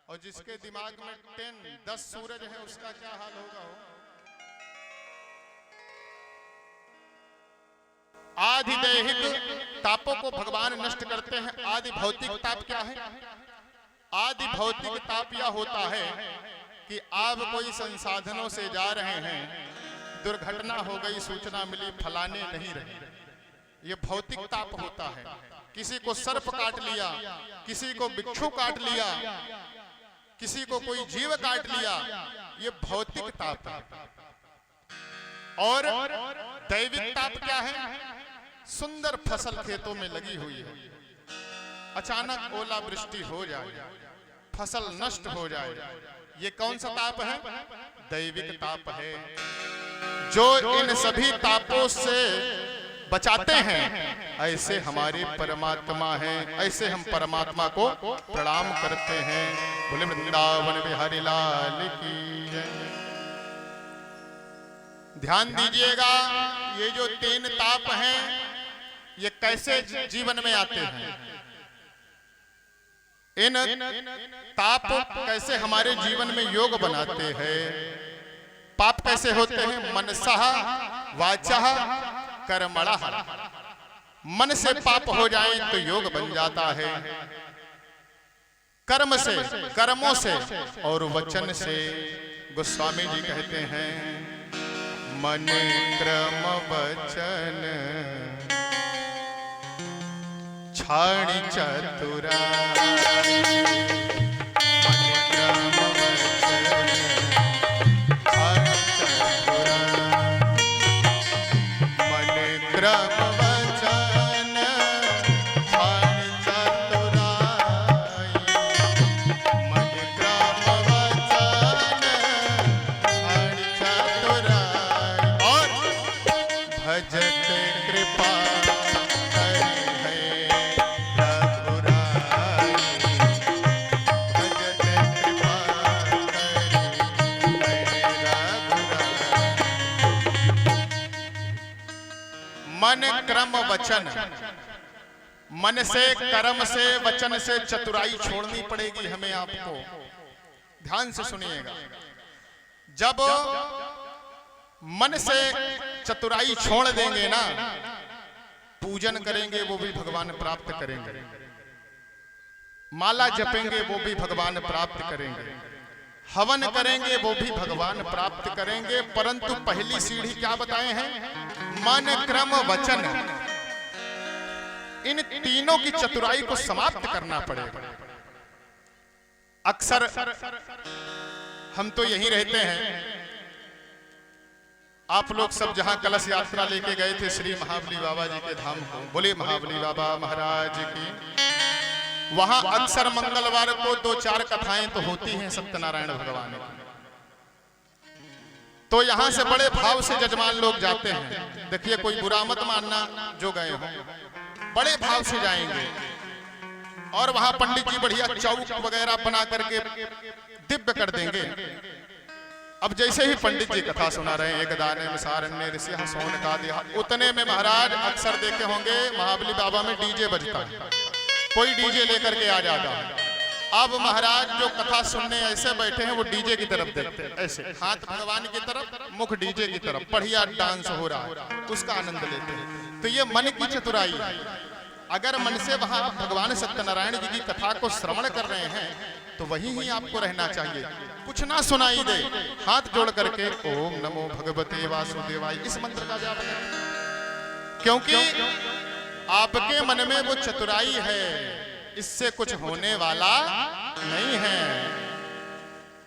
और जिसके दिमाग में 10 सूरज है उसका क्या हाल होगा हो? आदि दैहिक तापों को भगवान नष्ट करते हैं। आदि भौतिक ताप क्या है? आदि भौतिक ताप यह होता है कि आप कोई संसाधनों से जा रहे हैं, दुर्घटना हो गई, सूचना मिली, फलाने नहीं रहे, ये भौतिक ताप होता है। किसी को सर्प काट लिया, किसी को बिच्छू काट लिया, किसी को कोई जीव काट लिया, ये भौतिक ताप है। और दैविक ताप क्या है? सुंदर फसल खेतों में लगी हुई है, अचानक ओलावृष्टि हो जाए, फसल नष्ट हो जाए, ये कौन सा ताप है? दैविक ताप है। जो इन सभी तापों से बचाते हैं ऐसे हमारे परमात्मा हैं, ऐसे हम परमात्मा को प्रणाम करते हैं। बोले वृंदावन बिहारी लाल की जय। ध्यान दीजिएगा, ये जो 3 ताप हैं ये कैसे जीवन में आते हैं, इन ताप कैसे हमारे जीवन में योग बनाते हैं। पाप कैसे होते हैं? मनसः वाचः कर्मणः। मन से पाप हो जाए तो योग बन जाता है, कर्म से, कर्मों से और वचन से। गोस्वामी जी कहते हैं मन क्रम वचन छाड़ी चतुराई। मन क्रम वचन, मन से, कर्म से, वचन से चतुराई छोड़नी पड़ेगी हमें आपको। ध्यान से सुनिएगा, जब मन से चतुराई छोड़ देंगे ना, पूजन करेंगे वो भी भगवान प्राप्त करेंगे, माला जपेंगे वो भी भगवान प्राप्त करेंगे, हवन करेंगे वो भी भगवान प्राप्त करेंगे। परंतु पहली सीढ़ी क्या बताए हैं? मन क्रम वचन, इन तीनों की चतुराई को समाप्त करना पड़ेगा। अक्सर हम तो यहीं रहते हैं, आप लोग सब जहां कलश यात्रा लेके गए थे श्री महाबली बाबा जी के धाम को, बोले महाबली बाबा महाराज की, वहां अक्सर मंगलवार को 2-4 कथाएं तो होती हैं सत्यनारायण भगवान की। तो यहां से बड़े भाव से जजमान लोग जाते हैं। देखिए, कोई बुरा मत मानना जो गए हो, बड़े भाव से जाएंगे और वहां पंडित जी बढ़िया चौक वगैरह बना करके दिव्य कर देंगे। अब जैसे ही पंडित जी कथा सुना रहे हैं, एक दाने में सारण्य ऋषि सोन का दिया, उतने में महाराज अक्सर देखे होंगे महाबली बाबा में डीजे बजता है, कोई डीजे लेकर के आ जाता है। अब महाराज जो कथा सुनने ऐसे बैठे हैं वो डीजे की तरफ देखते हैं, ऐसे हाथ भगवान की तरफ, मुख डीजे की तरफ, बढ़िया डांस हो रहा है, उसका आनंद लेते हैं। तो ये मन की चतुराई है। अगर मन से वहां भगवान सत्यनारायण जी की कथा को श्रवण कर रहे हैं तो वहीं ही आपको रहना चाहिए, कुछ ना सुनाई दे, हाथ जोड़ करके ओम नमो भगवते वासुदेवाय इस मंत्र का जाप करें, क्योंकि आपके मन में वो चतुराई है, इससे कुछ होने वाला नहीं है।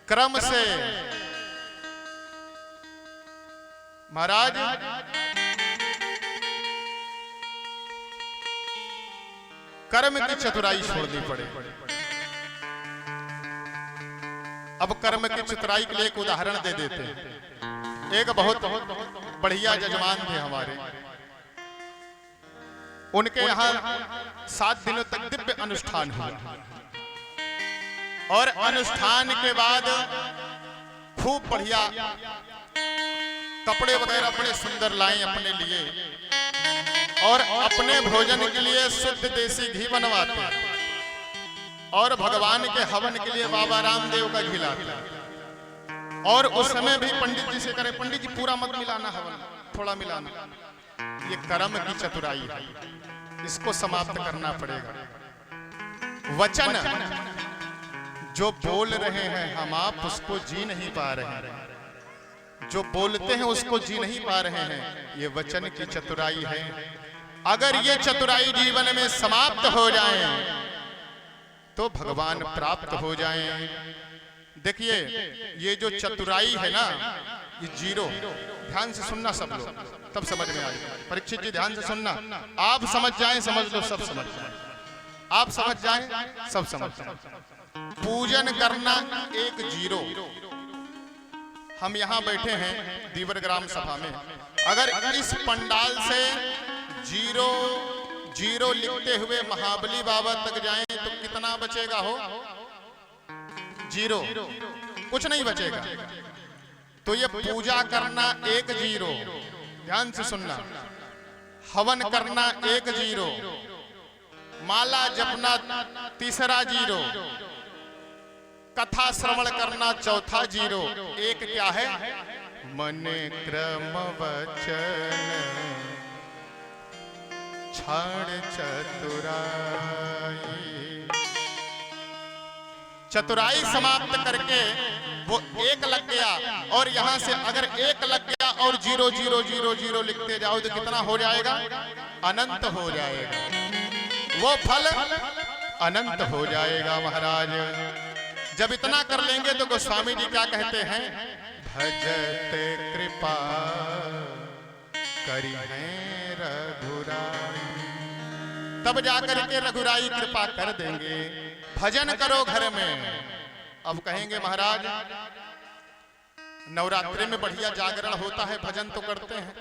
क्रम से महाराज कर्म की चतुराई छोड़नी पड़े। अब कर्म की चतुराई के लिए एक उदाहरण दे देते हैं। एक बहुत बढ़िया जजमान थे हमारे, उनके यहाँ 7 दिनों तक दिव्य अनुष्ठान हुआ और अनुष्ठान के बाद खूब बढ़िया कपड़े वगैरह बड़े सुंदर लाए अपने लिए और अपने भोजन के लिए शुद्ध देसी घी बनवाते। और भगवान के हवन के लिए बाबा रामदेव का घी लाते। और उस समय भी पंडित जी से करें, पंडित जी पूरा मत मिलाना हवन, थोड़ा मिलाना। ये कर्म की चतुराई है, इसको समाप्त करना पड़ेगा। वचन जो बोल रहे हैं हम आप उसको जी नहीं पा रहे हैं, जो बोलते हैं उसको जी नहीं पा रहे हैं। ये वचन की चतुराई है। अगर ये चतुराई जीवन में समाप्त हो जाए तो भगवान प्राप्त हो जाएं। देखिए ये जो चतुराई है ना, ये जीरो, ध्यान से सुनना सब लोग, तब समझ में आएगा। परीक्षित जी ध्यान से सुनना, आप समझ जाएं समझ लो, सब समझ जाएं, आप समझ जाएं सब समझ जाएं। पूजन करना एक जीरो। हम यहाँ बैठे हैं दीवर ग्राम सभा में, अगर इस पंडाल से जीरो जीरो लिखते हुए महाबली बाबा तक जाएं तो कितना बचेगा हो? जीरो, कुछ नहीं बचेगा। तो ये पूजा करना एक जीरो, ध्यान से सुनना। हवन करना एक जीरो, माला जपना तीसरा जीरो, कथा श्रवण करना चौथा जीरो। एक क्या है? मन क्रम वचन क्षण चतुराई। चतुराई समाप्त करके वो एक लग गया, और यहां से अगर एक लग गया और जीरो जीरो जीरो जीरो लिखते जाओ तो कितना हो जाएगा? अनंत हो जाएगा। वो फल अनंत हो जाएगा महाराज। जब इतना कर लेंगे तो गोस्वामी जी क्या कहते हैं? भजत कृपा करी है रघुराई। तब जाकर के रघुराई कृपा कर देंगे। भजन करो घर में। अब कहेंगे महाराज नवरात्रि में बढ़िया जागरण होता है, भजन तो करते हैं,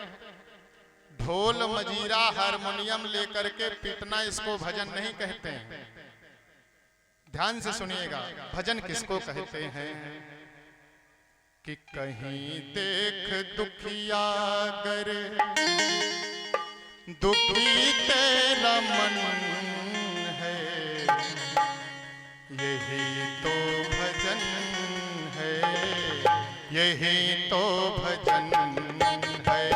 ढोल मजीरा हारमोनियम लेकर के पीटना इसको भजन नहीं कहते हैं। ध्यान से सुनिएगा, भजन किसको कहते हैं? कि कहीं देख दुखिया गर दुखी तेरा मन है, यही तो भजन है, यही तो भजन है।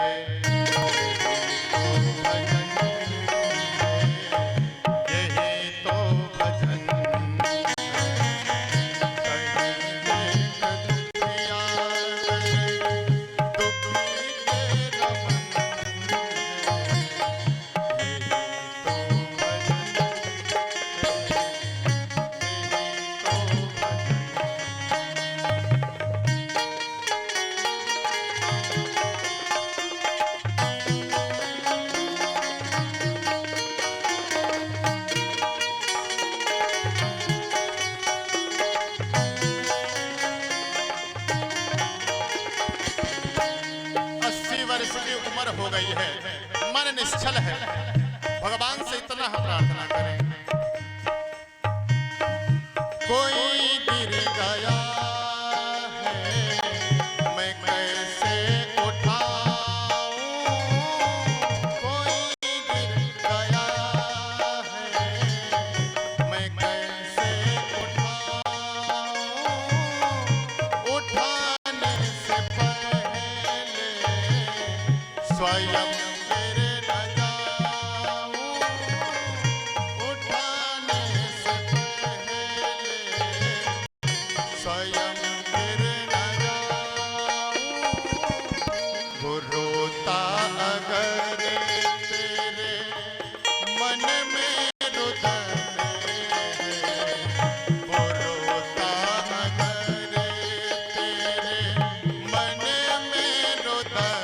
हो गई है, मन निश्चल है, भगवान से इतना हम प्रार्थना करें। कोई गिर गया है मैं कैसे उठाऊं, कोई गिर गया है मैं कैसे उठाऊं, उठाने से पहले स्वयं मेरे न जाऊं, उठाने से पहले स्वयं मेरे न जाऊं। वो रोता अगर तेरे मन में रुदन है, वो रोता अगर तेरे मन में रुदन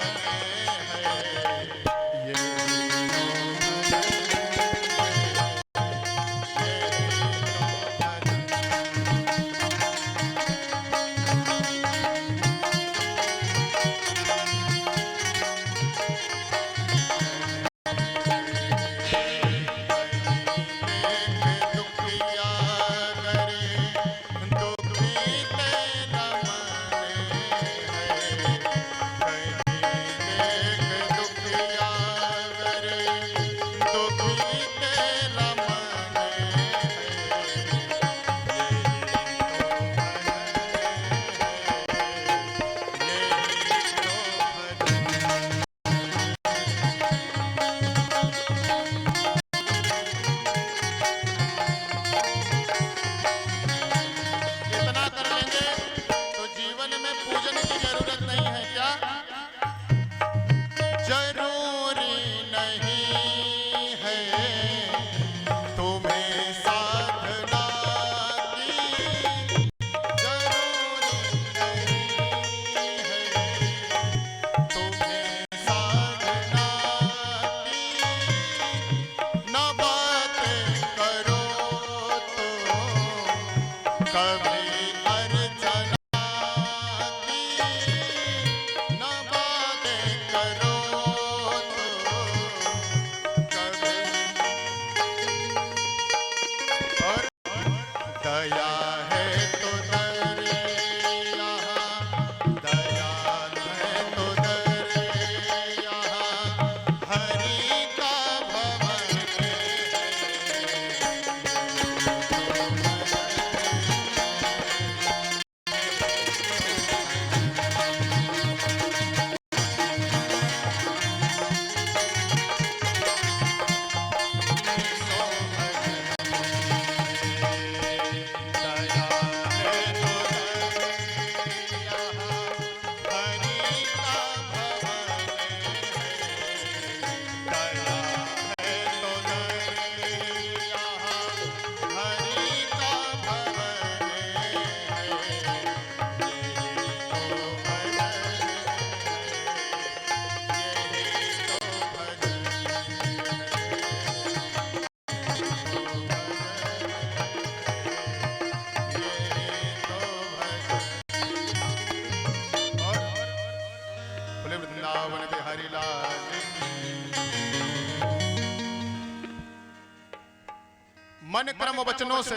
मन कर्म वचनों से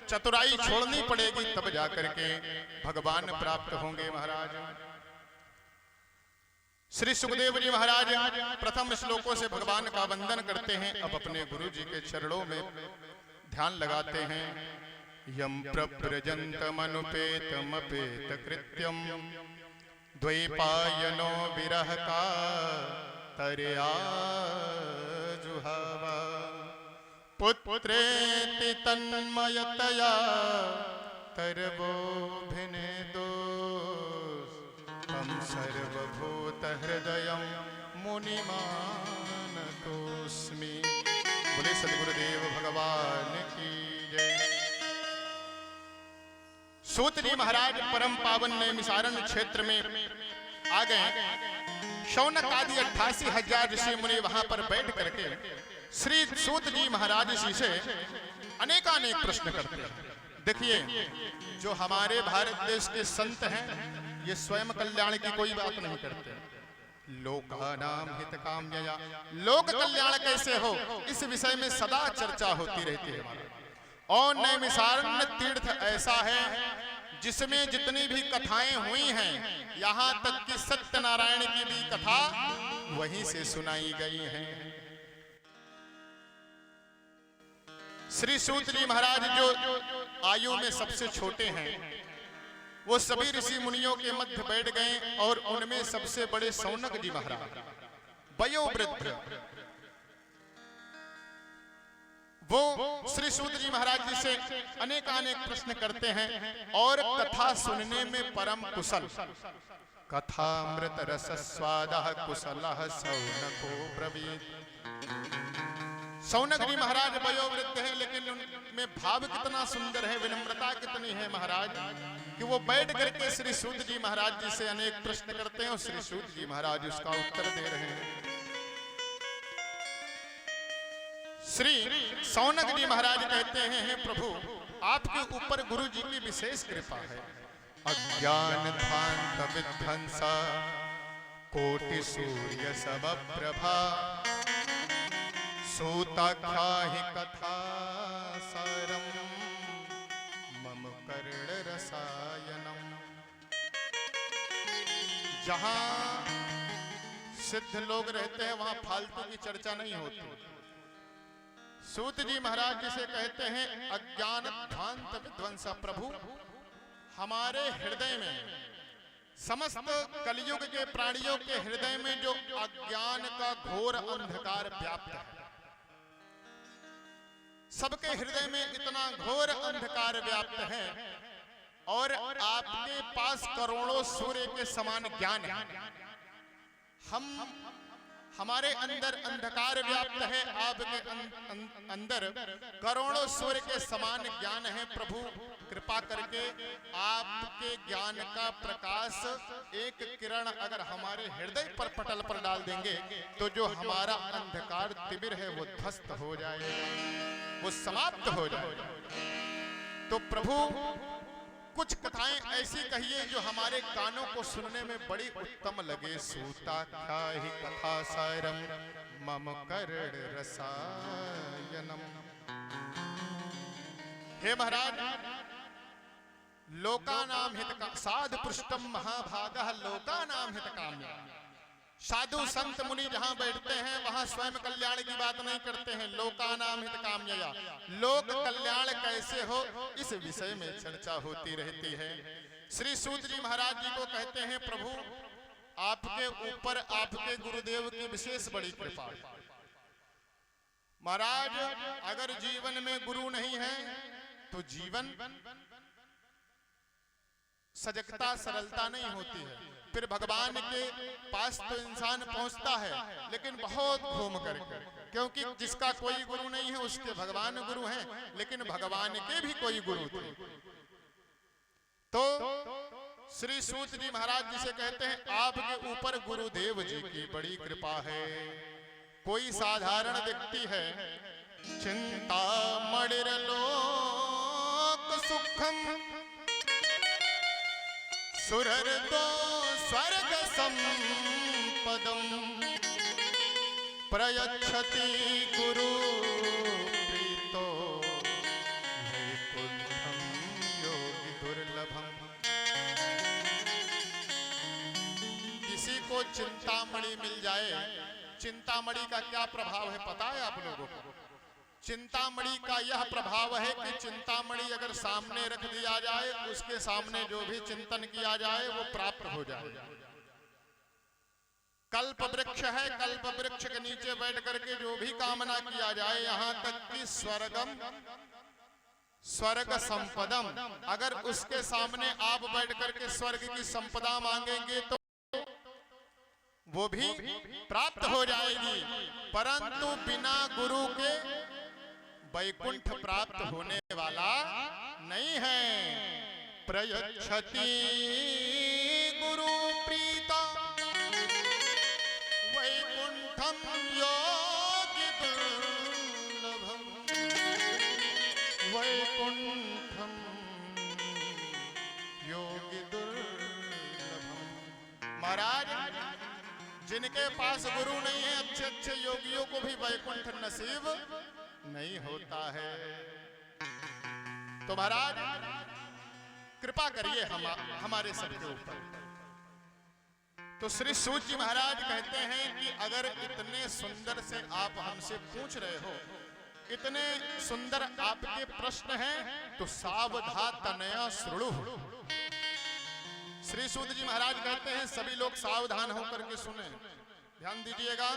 चतुराई छोड़नी पड़ेगी, तब जाकर के भगवान प्राप्त होंगे। महाराज श्री सुखदेव जी महाराज प्रथम श्लोकों से भगवान का वंदन करते हैं। अब अपने गुरु जी के चरणों में ध्यान लगाते हैं। यम प्रव्रजन्तमनुपेतमपेत कृत्यम द्वैपायनो विरह का तरया जुहावा पुत्रेति तन्मयतया तरवोभिनेदो तम सर्वभूत हृदयं मुनिमानतोस्मि। बोले सद्गुरुदेव भगवान की जय। सूत जी महाराज परम पावन नैमिषारण्य क्षेत्र में आ गए। शौनक आदि 88,000 ऋषि मुनि वहां पर बैठ करके श्री सूत जी महाराज जी से अनेकानेक प्रश्न करते हैं। देखिए, जो हमारे भारत देश के संत हैं, ये स्वयं कल्याण की कोई बात नहीं करते। लोकानाम हितकाम्यया, लोक कल्याण कैसे हो, इस विषय में सदा चर्चा होती रहती है। और नैमिषारण्य तीर्थ ऐसा है जिसमें जितनी भी कथाएं हुई हैं, यहाँ तक कि सत्यनारायण की भी कथा वहीं से सुनाई गई है। श्री सूत जी महाराज जो आयु में सबसे छोटे हैं, वो सभी ऋषि मुनियों के मध्य बैठ गए और उनमें सबसे बड़े शौनक जी महाराज वयोवृद्ध, वो श्री सूत जी महाराज जी से अनेकानेक प्रश्न करते हैं और कथा सुनने में परम कुशल। कथामृत रस स्वादः कुशलः शौनको ब्रवीत। शौनक जी महाराज वयोवृद्ध हैं, लेकिन उनमें भाव कितना सुंदर है, विनम्रता कितनी है महाराज, कि वो बैठ करके श्री सूत जी महाराज जी से अनेक प्रश्न करते हैं और श्री सूत जी महाराज उसका उत्तर दे रहे हैं। श्री शौनक जी महाराज कहते हैं, हे प्रभु, आपके ऊपर गुरु जी की विशेष कृपा है। अज्ञान ध्वांत विध्वंसा कोटि सूर्य सब प्रभा सूताख्याहि कथा सारम मम कर्ण रसायनम। जहां सिद्ध लोग रहते हैं वहां फालतू की चर्चा नहीं होती। सूत जी महाराज जी से कहते हैं, अज्ञान ध्वांत विध्वंसा, प्रभु हमारे हृदय में, समस्त कलयुग के प्राणियों के हृदय में जो अज्ञान का घोर अंधकार व्याप्त है, सबके हृदय में इतना घोर अंधकार व्याप्त है और आपके पास करोड़ों सूर्य के समान ज्ञान है। हमारे अंदर अंधकार व्याप्त है, आपके अंदर करोड़ों सूर्य के समान ज्ञान है। प्रभु कृपा करके आपके ज्ञान का प्रकाश एक किरण अगर हमारे हृदय पर पटल पर डाल देंगे तो जो हमारा अंधकार तिमिर है वो ध्वस्त हो जाएगा, वो समाप्त हो जाएगा। तो प्रभु कुछ कथाएं ऐसी कहिए जो हमारे कानों को सुनने में बड़ी उत्तम लगे। सूता ख्याहि कथा सारम मम कर्ण रसायनम। हे महाराज, लोकानाम हित साधु पृष्ठम महाभागः लोकानाम हित काम्य। साधु संत मुनि जहां बैठते हैं वहां स्वयं कल्याण की बात नहीं करते हैं। लोकानाम हित काम्यया, लोक कल्याण कैसे हो इस विषय में चर्चा होती रहती है। श्री सूत जी महाराज जी को कहते हैं, प्रभु आपके ऊपर आपके गुरुदेव की विशेष बड़ी कृपा है। महाराज, अगर जीवन में गुरु नहीं है तो जीवन सजगता सरलता नहीं होती है। फिर भगवान के पास तो इंसान पहुंचता है लेकिन बहुत घूम करके, क्योंकि जिसका कोई गुरु नहीं है उसके भगवान गुरु हैं, लेकिन भगवान के भी कोई गुरु थे। तो श्री सूत जी महाराज जी से कहते हैं, आपके ऊपर गुरुदेव जी की बड़ी कृपा है। कोई साधारण व्यक्ति है, चिंता मणिर लोक सुखम सुरर तो स्वर्ग संपदम प्रयच्छति गुरु प्रीतो वैकुंठम योगी दुर्लभम। किसी को चिंतामणि मिल जाए, चिंतामणि का क्या प्रभाव है पता है आप लोगों को? चिंतामणि का यह प्रभाव है कि चिंतामणि अगर सामने रख दिया जाए, उसके सामने जो भी चिंतन किया जाए वो प्राप्त हो जाए। कल्प वृक्ष है, कल्प वृक्ष के नीचे बैठ करके जो भी कामना किया जाए, यहां तक कि स्वर्गम स्वर्ग संपदम, अगर उसके सामने आप बैठ करके स्वर्ग की संपदा मांगेंगे तो वो भी प्राप्त हो जाएगी। परंतु बिना गुरु के वैकुंठ प्राप्त होने वाला नहीं है। प्रयच्छति गुरु प्रीता वैकुंठम योगी दुर्लभम वैकुंठम योगी दुर्लभम। महाराज, जिनके पास गुरु नहीं है, अच्छे अच्छे योगियों को भी वैकुंठ नसीब नहीं होता है। तो महाराज कृपा करिए हमारे सबके ऊपर। तो श्री सूत जी महाराज कहते हैं कि अगर इतने सुंदर से आप हमसे पूछ रहे हो, इतने सुंदर आपके प्रश्न हैं, तो सावधा तनया श्रुणु। श्री सूत जी महाराज कहते हैं सभी लोग सावधान होकर के सुने, ध्यान दीजिएगा।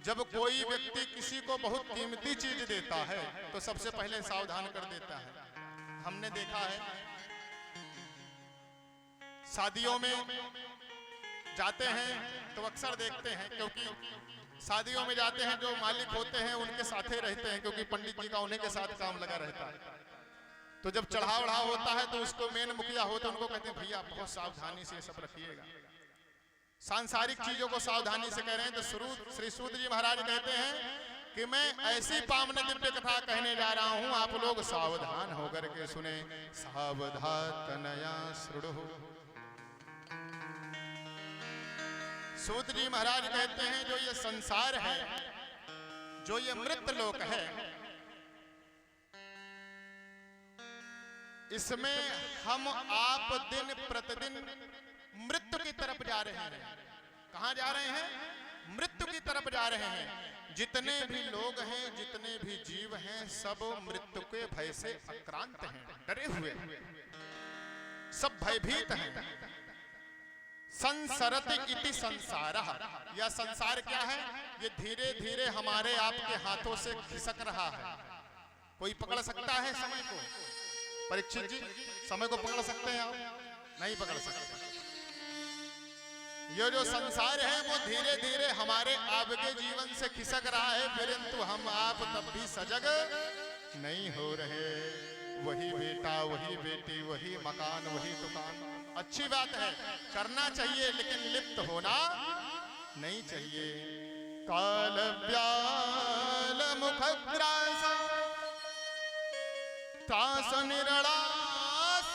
जब कोई व्यक्ति किसी को बहुत कीमती चीज देता है तो सबसे पहले सावधान कर देता है। हमने देखा है शादियों में जाते हैं तो अक्सर देखते हैं, क्योंकि शादियों में जाते हैं जो मालिक होते हैं उनके साथ ही रहते हैं, क्योंकि पंडित जी का उन्हीं के साथ काम लगा रहता है। तो जब चढ़ाव बढ़ाव होता है तो उसको मेन मुखिया होता है, उनको कहते हैं भैया बहुत सावधानी से सब रखिएगा। सांसारिक चीजों को सावधानी से कह रहे हैं। तो श्री सूत जी महाराज कहते हैं कि मैं ऐसी पावन दिव्य कथा कहने जा रहा हूं, आप लोग सावधान होकर के सुने। सावधा तनया श्रुणु। सूत जी महाराज कहते हैं जो ये संसार है, जो ये मृत लोक है, इसमें हम आप दिन प्रतिदिन मृत्यु की तरफ जा रहे हैं। कहां जा रहे हैं? मृत्यु की तरफ जा रहे हैं। जितने भी लोग हैं, जितने भी जीव हैं, सब मृत्यु के भय से आक्रांत हैं, डरे हुए हैं, सब भयभीत हैं। संसरति इति संसारः, यह संसार क्या है? ये धीरे धीरे हमारे आपके हाथों से खिसक रहा है। कोई पकड़ सकता है समय को? परीक्षित जी, समय को पकड़ सकते हैं आप? नहीं पकड़ सकते। ये जो संसार है वो धीरे धीरे हमारे आपके जीवन से खिसक रहा है, परंतु हम आप तब भी सजग नहीं हो रहे। वही बेटा, वही बेटी, वही मकान, वही दुकान। अच्छी बात है, करना चाहिए, लेकिन लिप्त होना नहीं चाहिए। काल व्याल मुखग्रास त्रास निरणास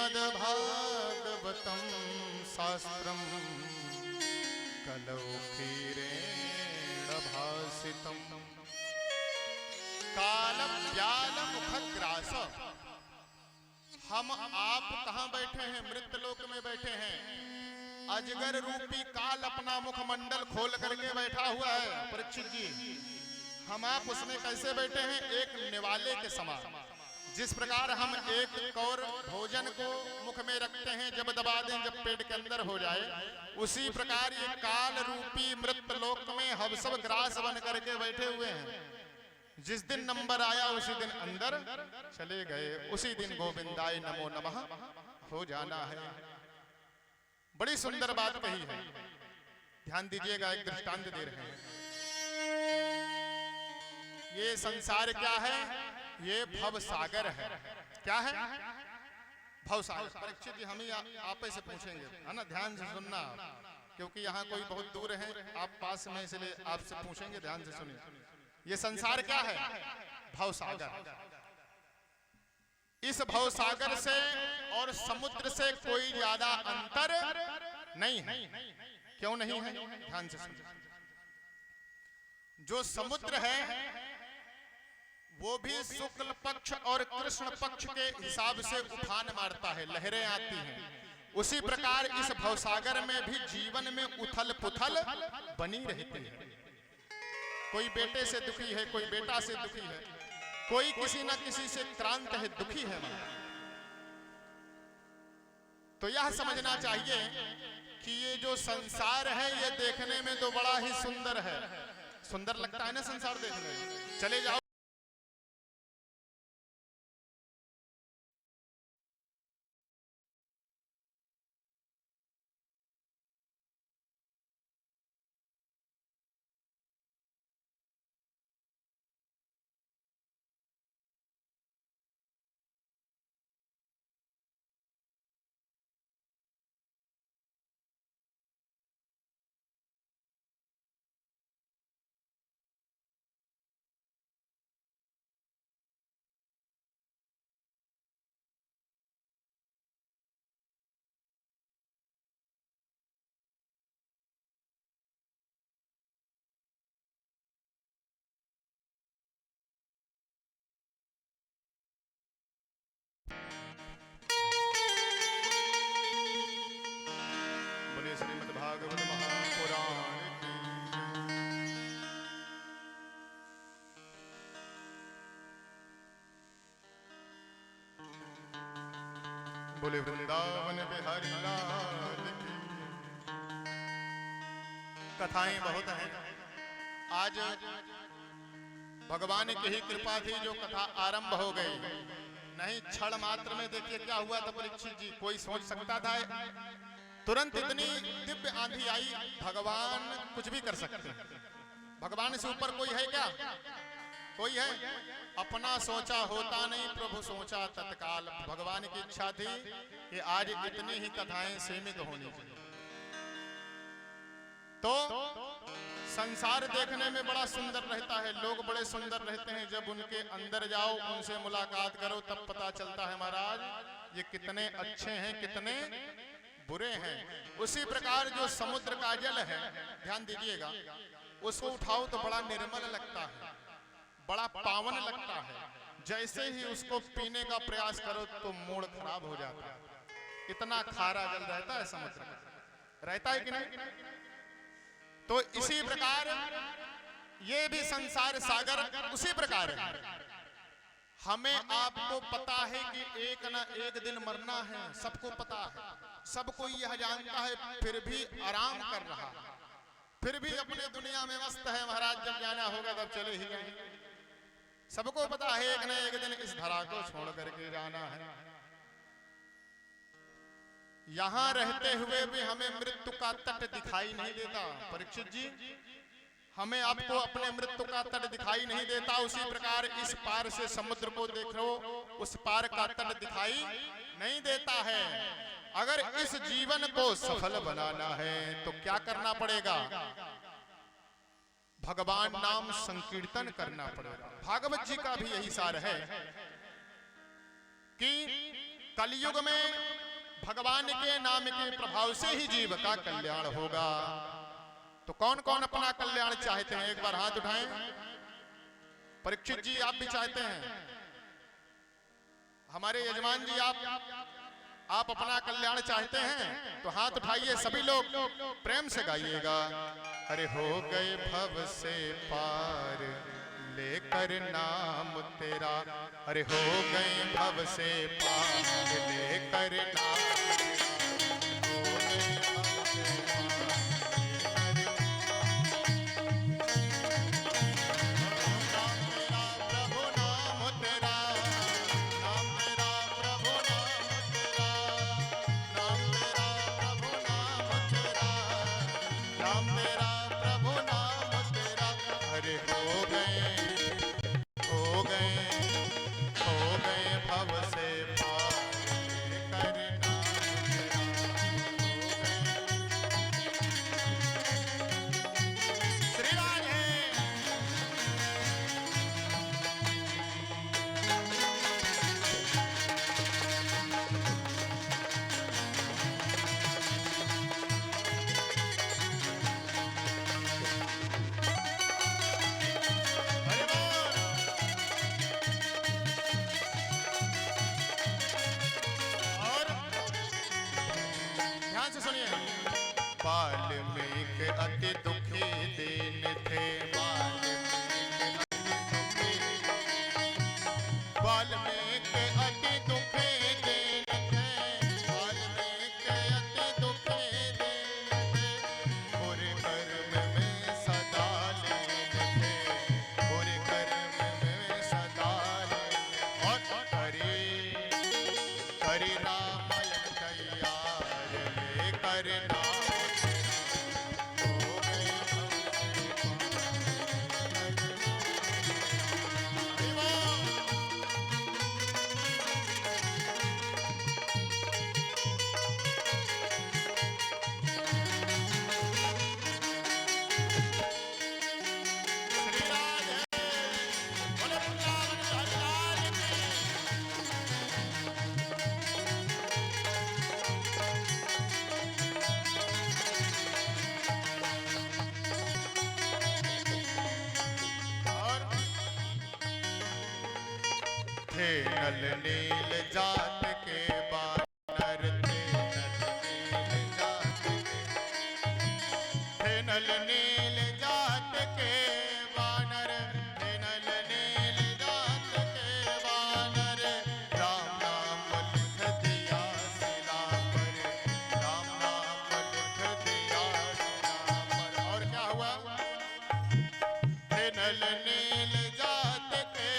श्रीमद्भागवतं शास्त्रं कलौ क्षीरेण भासितं कालव्यालमुखग्रास। हम आप कहाँ बैठे हैं? मृत्यलोक में बैठे हैं। अजगर रूपी काल अपना मुखमंडल खोल करके बैठा हुआ है। परीक्षित जी, हम आप उसमें कैसे बैठे हैं? एक निवाले के समान। जिस प्रकार हम एक कौर भोजन को मुख में रखते हैं, जब दबा दें जब पेट के अंदर हो जाए, उसी प्रकार ये काल रूपी मृत्यलोक में हम सब ग्रास बन करके बैठे हुए हैं। जिस दिन नंबर आया उसी दिन अंदर चले गए, उसी दिन गोविंदाय नमो नमः हो जाना है। बड़ी सुंदर बात कही है, ध्यान दीजिएगा। एक दृष्टांत दे रहे हैं। ये संसार क्या है? ये भव सागर है। क्या है? भव सागर। परीक्षित जी, हम ही आप से पूछेंगे, है ना? ध्यान से सुनना, क्योंकि यहाँ कोई बहुत दूर है, आप पास में, इसलिए आपसे पूछेंगे, ध्यान से सुनिए। ये संसार क्या है? भव सागर। इस भव सागर से और समुद्र से कोई ज्यादा अंतर नहीं है। क्यों नहीं है? ध्यान से सुनिए। जो समुद्र है वो भी शुक्ल पक्ष और कृष्ण पक्ष के हिसाब से उफान मारता है, लहरें आती हैं। उसी प्रकार इस भवसागर में भी जीवन में उथल पुथल बनी रहती है। कोई बेटे से दुखी है, कोई बेटा से दुखी है, कोई किसी न किसी से क्रांत है, दुखी है। तो यह समझना चाहिए कि ये जो संसार है ये देखने में तो बड़ा ही सुंदर है। सुंदर लगता है ना संसार देखने में? चले जाओ श्रीमद्भागवत महापुराण बोले वृंदावन बिहारी लाल की। कथाएं बहुत हैं। आज भगवान की ही कृपा थी जो कथा आरंभ हो गई। नहीं क्षण मात्र में देखिए क्या हुआ था परीक्षित जी। कोई सोच सकता था तुरंत इतनी दिव्य आंधी आई? भगवान कुछ भी कर सकते हैं। भगवान से ऊपर कोई है क्या? कोई है? अपना सोचा होता नहीं, प्रभु सोचा तत्काल। भगवान की इच्छा थी कि आज इतनी ही कथाएं सीमित होनी चाहिए। तो संसार देखने में बड़ा सुंदर रहता है, लोग बड़े सुंदर रहते हैं। जब उनके अंदर जाओ, उनसे मुलाकात करो, तब पता चलता है महाराज ये कितने अच्छे हैं, कितने बुरे हैं। उसी प्रकार जो समुद्र का जल है, ध्यान दीजिएगा, उसको उठाओ तो बड़ा निर्मल लगता है, बड़ा पावन लगता है। जैसे ही उसको पीने का प्रयास करो तो मूड खराब हो जाता है। इतना खारा जल रहता है समुद्र का, रहता है कि नहीं? तो इसी प्रकार ये भी संसार सागर उसी प्रकार है। हमें आपको पता है कि एक न एक दिन मरना है, सबको पता है, सब कोई यह जानता है, फिर भी आराम कर रहा है, फिर भी अपने दुनिया में मस्त है। महाराज जब जाना होगा तब चले ही जाएंगे। सबको पता है एक न एक दिन इस धरा को छोड़ करके जाना है। यहां रहते हुए भी हमें मृत्यु का तट दिखाई नहीं देता। परीक्षित जी, हमें आपको अपने मृत्यु का तट दिखाई नहीं देता। उसी प्रकार इस पार से समुद्र को देख लो, उस पार का तट दिखाई नहीं देता है। अगर इस जीवन को सफल बनाना है तो क्या करना पड़ेगा? भगवान नाम संकीर्तन करना पड़ेगा। भागवत जी का भी यही सार है कि कलयुग में भगवान के नाम के प्रभाव से ही जीव का कल्याण होगा। तो कौन कौन अपना कल्याण चाहते हैं, एक बार हाथ उठाएं। परीक्षित जी आप भी चाहते हैं? हमारे यजमान जी आप अपना कल्याण चाहते हैं तो हाथ उठाइए सभी लोग, प्रेम से गाइएगा। अरे हो गए भव से पार लेकर नाम तेरा, अरे हो गए भव से पार लेकर नाम वाल्मीकि अति दुखी दीन थे, वाल्मीकि अति दुखी दीन थे, वाल्मीकि अति दुखी दीन थे, बुरे कर्म में सदा लीन थे, बुरे कर्म में सदा लीन। और हरि रामायण तैयार लेकर नाम थे नल नील जात के बानर, थे नल नील जात के बानर, थे नल नील जात के बानर, राम नाम लिख दिया सिला पर, राम नाम लिख दिया सिला पर। और क्या हुआ? थे नल नील जात के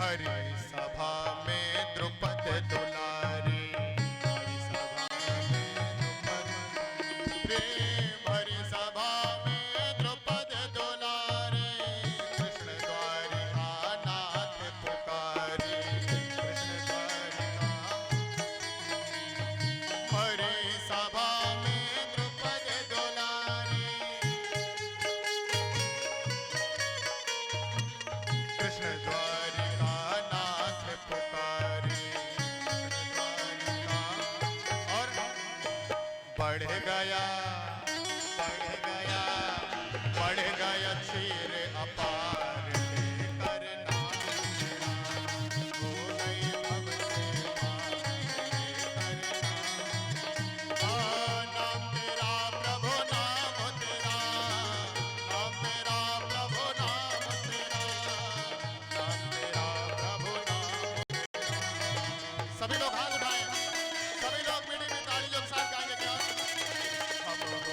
हरि सभा में द्रुपद दुलारी, हरि सभा में द्रुपद प्रेम, हरि सभा में द्रुपद दुलारी, कृष्ण द्वारिका नाथ पुकारी, कृष्ण द्वारिका। हरि सभा में द्रुपद दुलारी, कृष्ण द्वारिका पुकार। सभी लोग हाथ उठाएं, सभी लोग मीठी में तालियों के साथ गाएंगे क्या? हम हो गए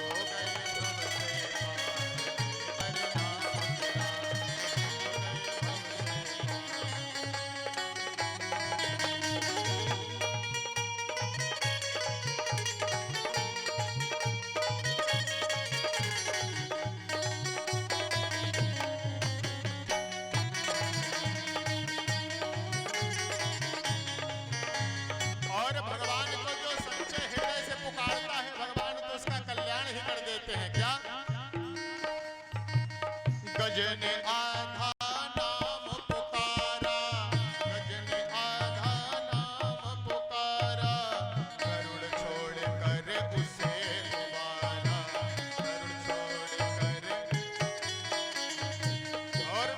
गजने आधा नाम पुकारा, गजने आधा नाम पुकारा, करुण छोड़ कर उसे दोबारा, करुण छोड़ कर और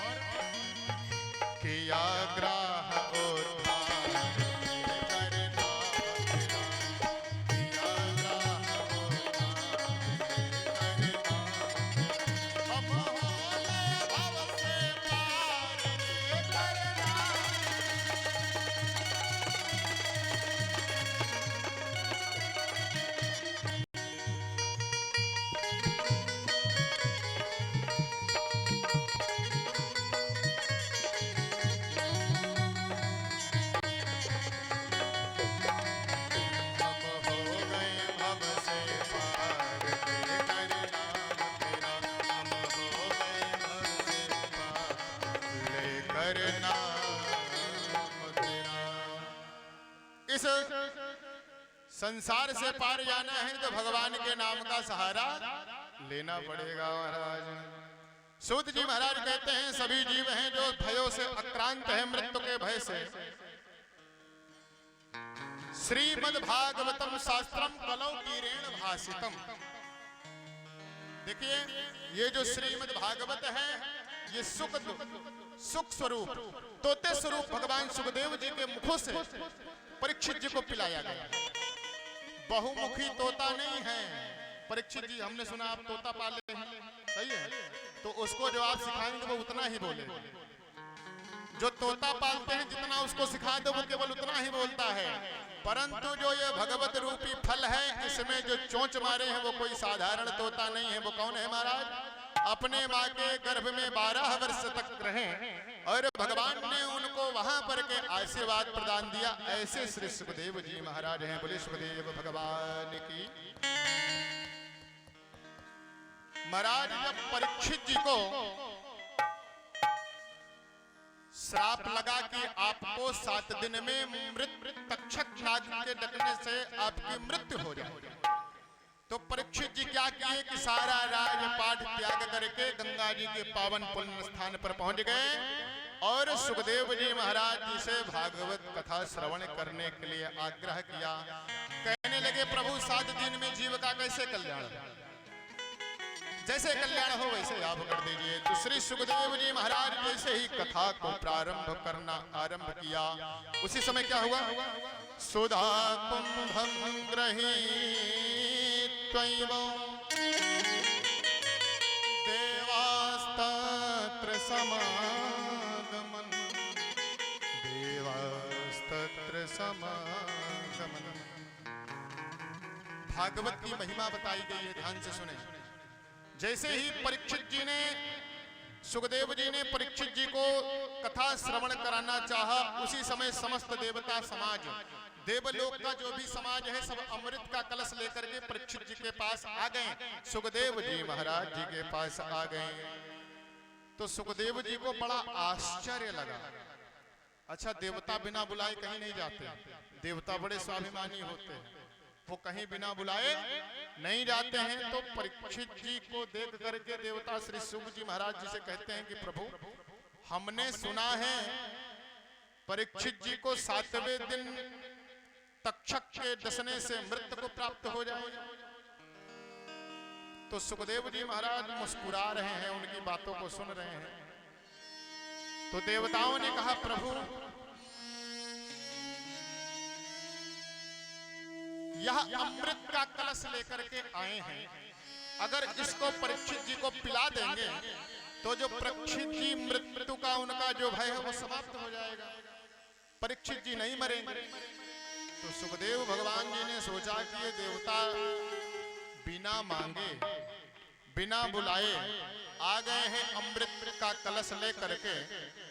किया ग्राह उद्धार करना मेरा, किया ग्राह उद्धार करना। इस संसार से पार जाना है तो भगवान के नाम का सहारा लेना पड़ेगा महाराज। सूत जी महाराज कहते हैं सभी जीव हैं जो भयों से आक्रांत है मृत्यु के भय से। श्रीमद् भागवतम शास्त्रम कलौ कीरेण भासितम। देखिए ये जो श्रीमद् भागवत है ये सुख स्वरूप तोते स्वरूप भगवान सुखदेव जी के मुखों से परीक्षित जी को पिलाया गया। बहुमुखी तोता नहीं है परीक्षित जी, हमने सुना आप तोता पाले हैं, सही है, तो उसको जो आप सिखाएंगे वो उतना ही बोले। जो तोता पालते हैं जितना उसको सिखा दो वो केवल उतना ही बोलता है, परंतु जो ये भगवत रूपी फल है इसमें जो चोंच मारे हैं वो कोई साधारण तोता नहीं है। वो कौन है महाराज? अपने माँ के गर्भ में 12 वर्ष तक रहे और भगवान ने उनको वहां पर के आशीर्वाद प्रदान दिया। ऐसे श्री सुखदेव जी महाराज हैं। बोले सुखदेव भगवान की। महाराज जब परीक्षित जी को श्राप लगा कि आपको 7 दिन में तक्षक नाग के डकने से आपकी मृत्यु हो जाएगी, तो परीक्षित जी क्या किए कि सारा राजपाट त्याग करके गंगा जी के पावन पुण्य स्थान पर पहुंच गए और सुखदेव जी महाराज जी से भागवत कथा श्रवण करने के लिए आग्रह किया। कहने लगे प्रभु 7 दिन में जीव का कैसे कल्याण, जैसे कल्याण हो वैसे आप कर दीजिए। तो श्री सुखदेव जी महाराज जैसे ही कथा को प्रारंभ करना आरंभ किया उसी समय क्या हुआ? सुधा कुंभं गृहीत्वैव देवास्तत्र समागमन्, देवास्तत्र समागमन्। भागवत की महिमा बताई गई है, ध्यान से सुने। जैसे ही परीक्षित जी ने सुखदेव जी ने परीक्षित जी को कथा श्रवण कराना चाहा उसी समय समस्त देवता समाज देवलोक का जो भी समाज है सब अमृत का कलश लेकर के परीक्षित जी के पास आ गए, सुखदेव जी महाराज जी के पास आ गए। तो सुखदेव जी को बड़ा आश्चर्य लगा। अच्छा देवता बिना बुलाए कहीं नहीं जाते, देवता बड़े स्वाभिमानी होते हैं, वो कहीं बिना बुलाए नहीं जाते हैं। तो परीक्षित जी को देख करके देवता श्री सुख जी महाराज जी से कहते हैं कि प्रभु हमने सुना है परीक्षित जी को 7वें दिन तक्षक के डसने से मृत्यु को प्राप्त हो जाएगा। तो सुखदेव जी महाराज मुस्कुरा रहे हैं, उनकी बातों को सुन रहे हैं। तो देवताओं ने कहा प्रभु यह अमृत का कलश लेकर के आए हैं, अगर इसको परीक्षित जी को पिला देंगे तो जो परीक्षित जी मृत्यु का उनका जो भय है वो समाप्त हो जाएगा, परीक्षित जी नहीं मरेंगे। तो सुखदेव भगवान जी ने सोचा कि ये देवता बिना मांगे बिना बुलाए आ गए हैं अमृत का कलश ले करके।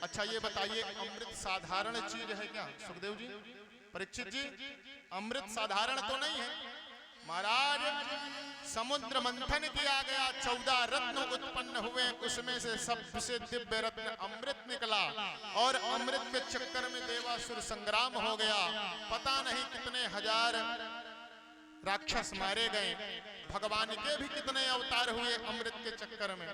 अच्छा ये बताइए, अमृत साधारण चीज है क्या सुखदेव जी, परीक्षित जी? अमृत साधारण तो नहीं है महाराज। समुद्र मंथन किया गया, 14 रत्न उत्पन्न हुए, उसमें से सबसे दिव्य रत्न अमृत निकला और अमृत के चक्कर में देवासुर संग्राम हो गया। पता नहीं कितने हजार राक्षस मारे गए, भगवान के भी कितने अवतार हुए अमृत के चक्कर में,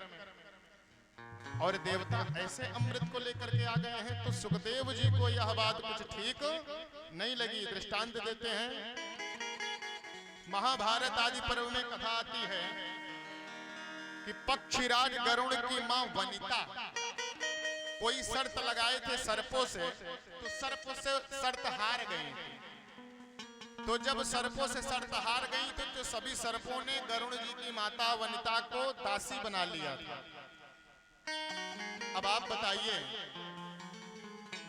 और देवता ऐसे अमृत को लेकर के आ गए हैं। तो सुखदेव जी को यह बात कुछ ठीक नहीं लगी। दृष्टांत देते हैं, महाभारत आदि पर्व में कथा आती है कि पक्षीराज गरुड़ की मां वनिता कोई शर्त लगाए थे सर्पों से, तो सर्प से शर्त हार गई। तो जब सर्पों से शर्त हार गई तो सभी सर्पों ने गरुड़ जी की माता वनिता को दासी बना लिया था। अब आप बताइए,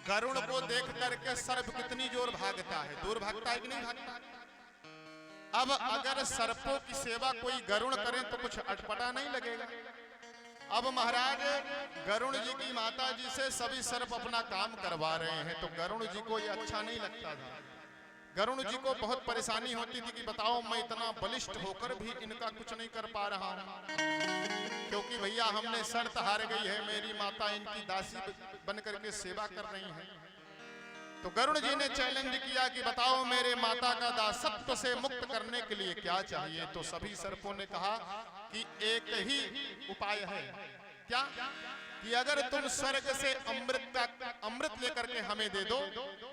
गरुड़ को देख करके सर्प कितनी जोर भागता है, दूर भागता है कि नहीं भागता? अब अगर सर्पों की सेवा कोई गरुड़ करे तो कुछ अटपटा नहीं लगेगा। अब महाराज गरुड़ जी की माता जी से सभी सर्प अपना काम करवा रहे हैं, तो गरुड़ जी को ये अच्छा नहीं लगता था। गरुड़ जी को बहुत परेशानी होती थी कि बताओ मैं इतना बलिष्ठ होकर भी इनका कुछ नहीं कर पा रहा हूं, क्योंकि भैया हमने शर्त हार गई है, मेरी माता इनकी दासी बन करके सेवा कर रही है। तो गरुड़ जी ने चैलेंज किया कि बताओ मेरे माता का दासत्व से मुक्त करने के लिए क्या चाहिए। तो सभी सर्पों ने कहा कि एक ही उपाय है, क्या कि अगर तुम स्वर्ग से अमृत लेकर के हमें दे दो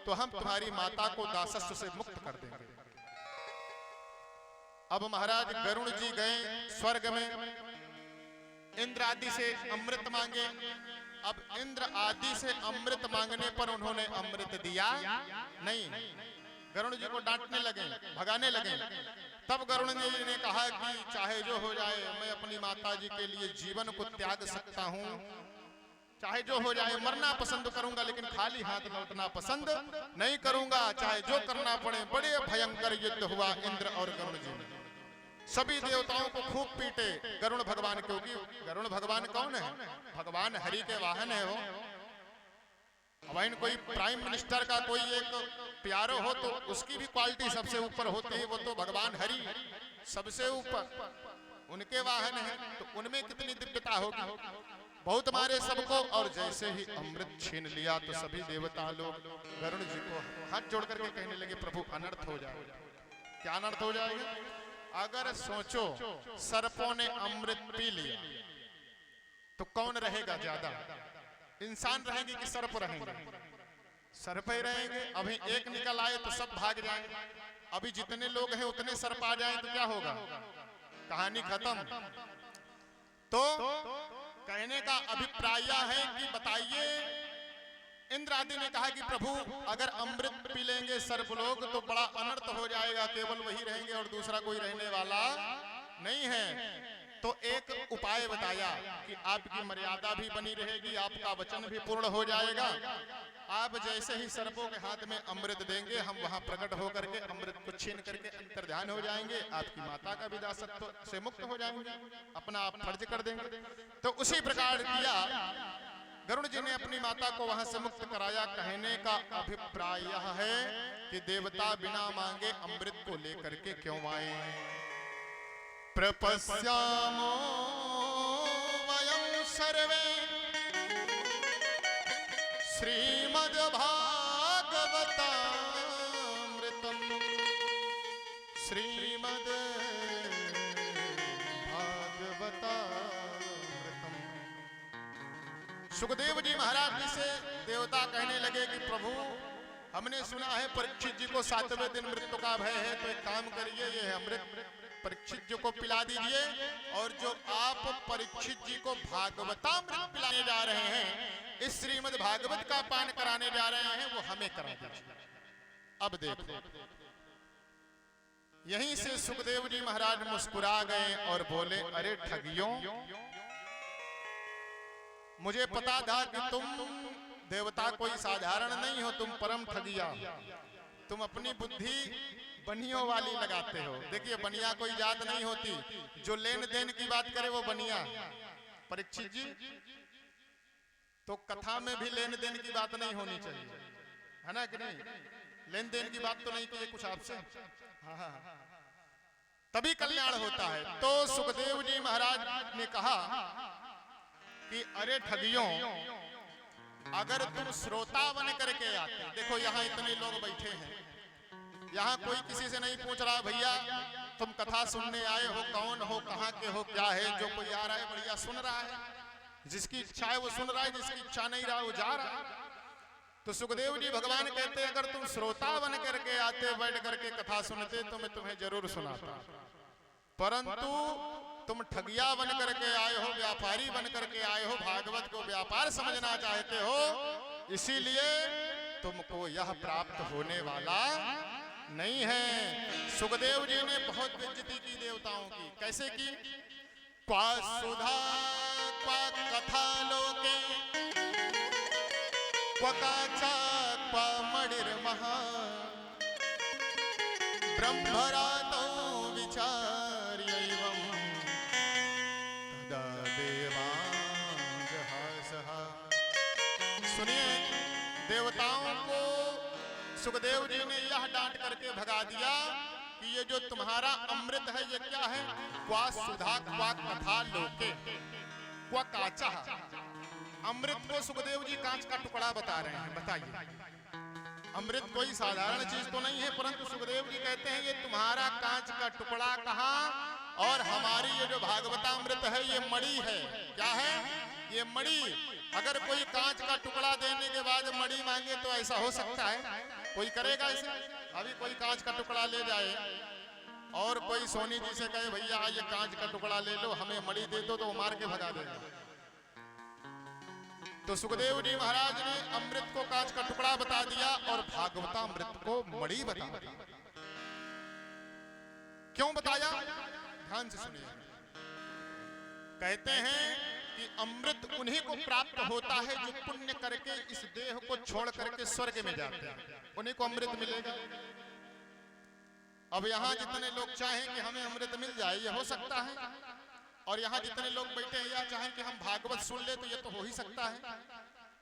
तो हम तुम्हारी माता को दासत्व से मुक्त कर देंगे। अब महाराज गरुड़ जी गए स्वर्ग में, इंद्र आदि से अमृत मांगे। अब इंद्र आदि से अमृत मांगने पर उन्होंने अमृत दिया नहीं, गरुड़ जी को डांटने लगे, भगाने लगे। तब गरुड़ जी ने कहा कि चाहे जो हो जाए, मैं अपनी माता जी के लिए जीवन को त्याग सकता हूँ, चाहे जो हो जाए, मरना पसंद करूंगा लेकिन खाली हाथ लौटना पसंद नहीं करूंगा, चाहे जो करना पड़े। बड़े भयंकर युद्ध हुआ इंद्र और गरुड़ जी में। सभी देवताओं को खूब पीटे गरुड़ भगवान, क्योंकि गरुड़ भगवान कौन है? भगवान हरि के वाहन है। अब इन कोई प्राइम मिनिस्टर का कोई एक प्यारो हो तो उसकी भी क्वालिटी सबसे ऊपर होती है, वो तो भगवान हरि सबसे ऊपर, उनके वाहन है, तो उनमें कितनी दिव्यता होगी। बहुत मारे सबको, और जैसे ही अमृत छीन लिया तो सभी देवता लोग गरुड़ जी को हाथ जोड़ करके कहने लगे, प्रभु अनर्थ हो जाएगा। क्या अनर्थ हो जाएगा? अगर सोचो सर्पों ने अमृत पी लिया तो कौन रहेगा ज्यादा? इंसान रहेंगे कि सर्प रहेंगे? सर्प ही रहेंगे। अभी एक निकल आए तो सब भाग जाएंगे, अभी जितने लोग हैं उतने सर्प आ जाएं तो क्या होगा? कहानी खत्म। तो कहने का अभिप्राय है कि बताइए, इंद्र आदि ने कहा कि प्रभु अगर अमृत पी लेंगे सर्प लोग तो बड़ा अनर्थ हो जाएगा, केवल वही रहेंगे और दूसरा कोई रहने वाला नहीं है। तो एक उपाय बताया कि आपकी मर्यादा भी बनी रहेगी, आपका वचन भी पूर्ण हो जाएगा। आप जैसे ही सर्पों के हाथ में अमृत देंगे, हम वहां प्रकट होकर के अमृत को छीन करके अंतर्ध्यान हो जाएंगे, आपकी माता का भी दासत्व से मुक्त हो जाएंगे, अपना आप फर्ज कर देंगे। तो उसी प्रकार किया, गरुड़ जी ने अपनी माता को वहां से मुक्त कराया। कहने का अभिप्राय यह है कि देवता बिना मांगे अमृत को लेकर के क्यों आए। प्रपश्यामो वयं सर्वे श्रीमद् भागवतामृतम् श्रीमद् भागवतामृतम्। सुखदेव जी महाराज जी से देवता कहने लगे कि प्रभु हमने सुना है परीक्षित जी को 7वें दिन मृत्यु का भय है, तो एक काम करिए, ये अमृत परीक्षित जी को पिला दीजिए, और जो आप परीक्षित जी को भागवतामृत पिलाने जा रहे हैं, इस श्रीमद् भागवत का पान कराने जा रहे हैं, वो हमें करा दीजिए। अब देखो, यहीं से सुखदेव जी महाराज मुस्कुरा गए और बोले, अरे ठगियों, मुझे पता था कि तुम देवता कोई साधारण नहीं हो, तुम परम ठगिया। तुम अपनी बुद्धि बनियों वाली लगाते हो। देखिए बनिया कोई जात नहीं होती, जो लेन देन की बात करे वो बनिया। परीक्षित जी, तो कथा में भी लेन देन की बात नहीं होनी चाहिए, है ना कि नहीं? लेन देन की बात तो नहीं की कुछ आपसे, हाँ, तभी कल्याण होता है। तो सुखदेव जी महाराज ने कहा कि अरे ठगियों, अगर तुम श्रोता बन करके आते, देखो यहाँ इतने लोग बैठे हैं, यहाँ कोई किसी से नहीं पूछ रहा भैया तुम कथा सुनने आए हो, कौन हो, कहाँ के हो, क्या है। जो कोई आ रहा है बढ़िया सुन रहा है, जिसकी इच्छा है वो सुन रहा है, जिसकी इच्छा नहीं रहा वो जा रहा है। तो सुखदेव जी भगवान कहते अगर तुम श्रोता बन करके आते, बैठ करके कथा सुनते, तो मैं तुम्हें जरूर सुनाता, परंतु तुम ठगिया बन करके आए हो, व्यापारी बन करके आए हो, भागवत को व्यापार समझना चाहते हो, इसीलिए तुमको यह प्राप्त होने वाला नहीं है। सुखदेव जी ने बहुत बेइज्जती की देवताओं की। कैसे की? क्वा सुधा क्वा कथा लोके क्वा काचा क्वा मणिर्महा ब्रह्मरातो विचार्यैवं तदा देवांजहासहा। सुनिए, देवताओं को सुखदेव जी ने यह डांट करके भगा दिया कि ये जो तुम्हारा अमृत है ये क्या है? क्वा सुधा क्वा कथा लोके क्वा काचा। अमृत को सुखदेव जी कांच का टुकड़ा बता रहे हैं। बताइए, अमृत कोई साधारण चीज तो नहीं है, परंतु सुखदेव जी कहते हैं ये तुम्हारा कांच का टुकड़ा कहाँ, और हमारी ये जो भागवतामृत है ये मणि है। क्या है ये? मणि। अगर कोई कांच का टुकड़ा देने के बाद मणि मांगे तो ऐसा हो सकता है? कोई करेगा ऐसे? अभी कोई कांच का टुकड़ा ले जाए और कोई सोनी जी से कहे भैया ये कांच का टुकड़ा ले लो, हमें मणि दे दो, तो वो मार के भगा देगा। तो सुखदेव जी महाराज ने अमृत को कांच का टुकड़ा बता दिया और भागवतामृत को मणि बता दिया। क्यों बताया? ध्यान से सुनिए। कहते हैं कि अमृत उन्हीं को प्राप्त होता है जो पुण्य करके इस देह को छोड़ करके स्वर्ग में जाते हैं, उन्हीं को अमृत मिलेगा। अब यहाँ जितने लोग चाहें कि हमें अमृत मिल जाए, ये हो सकता है, और यहाँ जितने लोग बैठे हैं या चाहें कि हम भागवत सुन ले, तो ये तो हो ही सकता है।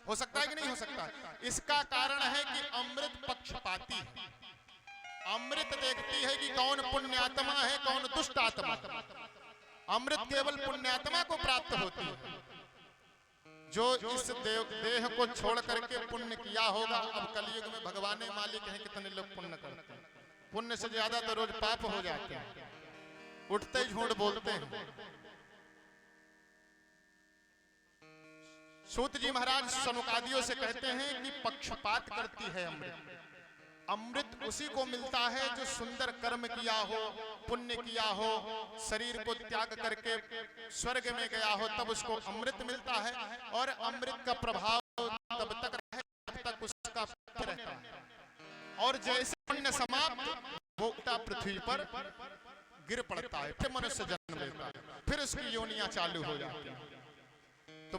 हो सकता है कि नहीं हो सकता? इसका कारण है कि अमृत पक्षपाती है। अमृत देखती है कि कौन पुण्यात्मा है, कौन दुष्ट आत्मा। अमृत केवल पुण्यात्मा को प्राप्त होती है, जो इस देह को छोड़ करके पुण्य किया होगा। अब कलयुग में भगवान मालिक हैं, कितने लोग पुण्य करते हैं, पुण्य से ज्यादा तो रोज पाप हो जाते हैं, उठते ही झूठ बोलते हैं। सूत जी महाराज सनुकादियों से कहते हैं कि पक्षपात करती है अमृत। अमृत उसी को मिलता है जो सुंदर कर्म किया हो, पुण्य किया हो, शरीर को त्याग करके स्वर्ग में गया हो, तब उसको अमृत मिलता है। और अमृत का प्रभाव तब तक रहे जब तक उसका रहता है, और जैसे पुण्य समाप्त वो उल्टा पृथ्वी पर गिर पड़ता है, फिर मनुष्य जन्म लेता है, फिर उसकी योनियां चालू हो जाती हैं। तो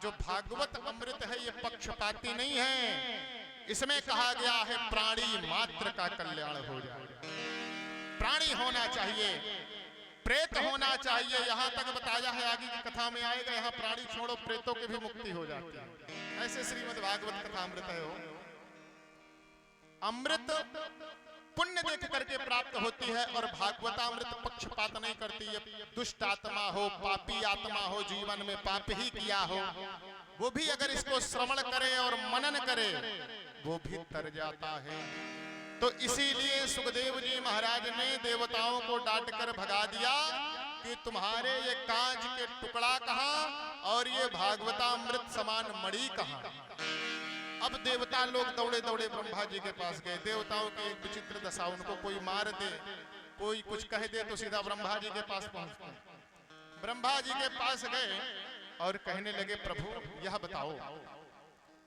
जो भागवत अमृत है ये पक्षपाती नहीं है। इसमें कहा गया है प्राणी मात्र का कल्याण हो जाए। प्राणी होना चाहिए, प्रेत होना चाहिए, यहाँ तक बताया है, आगे की कथा में आएगा। यहाँ प्राणी छोड़ो, प्रेतों की भी मुक्ति हो जाती है। ऐसे श्रीमद् भागवत कथा अमृत है। हो अमृत पुण्य देख करके प्राप्त होती है, और भागवतामृत पक्षपात नहीं करती है। दुष्ट आत्मा हो, पापी आत्मा हो, जीवन में पाप ही किया हो, वो भी अगर इसको श्रवण करे और मनन करे वो भी तर जाता है। तो इसीलिए सुखदेव जी महाराज ने देवताओं को डांट कर भगा दिया कि तुम्हारे ये कांच के टुकड़ा कहाँ और ये भागवतामृत समान मणि कहाँ। अब देवता लोग दौड़े दौड़े ब्रह्मा जी के पास गए। देवताओं की एक विचित्र दशा, उनको कोई मार दे, कोई कुछ कह दे तो सीधा ब्रह्मा जी के पास पहुंचते। ब्रह्मा जी के पास गए और कहने लगे, प्रभु यह बताओ,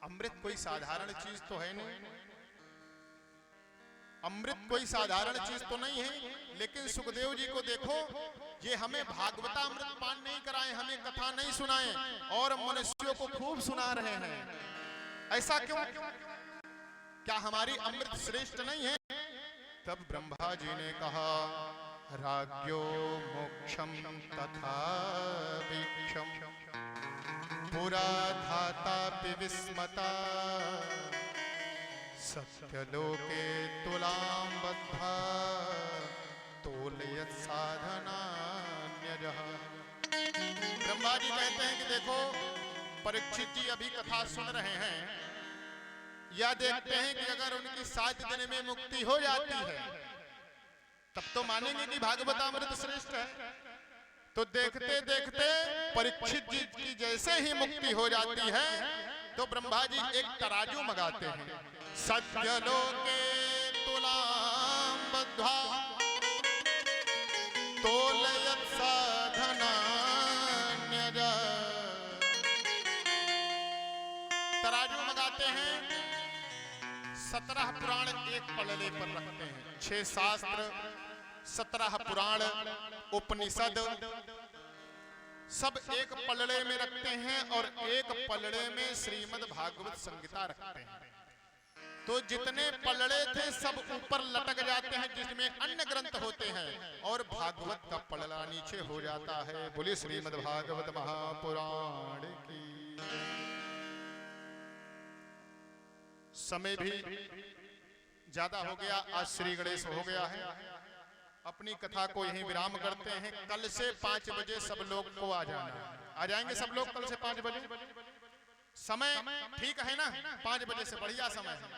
अमृत कोई साधारण चीज तो है नहीं, अमृत कोई साधारण चीज तो नहीं है, लेकिन सुखदेव जी को देखो, ये हमें भागवतामृत पान नहीं कराए, हमें कथा नहीं सुनाए, और मनुष्यों को खूब सुना रहे हैं। ऐसा क्यों? क्या हमारी अमृत श्रेष्ठ नहीं है? तब ब्रह्मा जी ने कहा, राज्ञो मोक्षम तथा वीक्षम पुरा धाता विस्मता सत्यलोके तुलां बद्धा तोलयत् साधनान्यजः। ब्रह्मा जी कहते हैं कि देखो परीक्षित जी अभी कथा सुन रहे हैं, या देखते हैं कि अगर उनकी 7 दिन में मुक्ति हो जाती है तब तो मानेंगे कि भागवतामृत श्रेष्ठ है। तो देखते देखते परीक्षित जी की जैसे ही मुक्ति हो जाती है तो ब्रह्मा जी एक तराजू मंगाते हैं, सत्यलोके तुलां बद्ध्वा तोलयत् साधनान्यजः। तराजू मंगाते हैं, 17 पुराण एक पलड़े पर रखते हैं, 6 शास्त्र, 17 पुराण, उपनिषद सब एक पलड़े में रखते हैं और एक पलड़े में श्रीमद् भागवत संहिता रखते हैं। तो जितने पलड़े थे सब ऊपर लटक जाते हैं जिसमें अन्य ग्रंथ होते हैं और भागवत का पलड़ा नीचे हो जाता है। बोलिए श्रीमद् भागवत महापुराण की। समय भी ज्यादा हो गया, आज श्री गणेश हो गया है। अपनी कथा को यहीं विराम करते हैं। कल से 5 बजे सब लोग को आ जाना, आ जाएंगे सब लोग कल से 5 बजे। समय ठीक है ना? 5 बजे से बढ़िया समय है।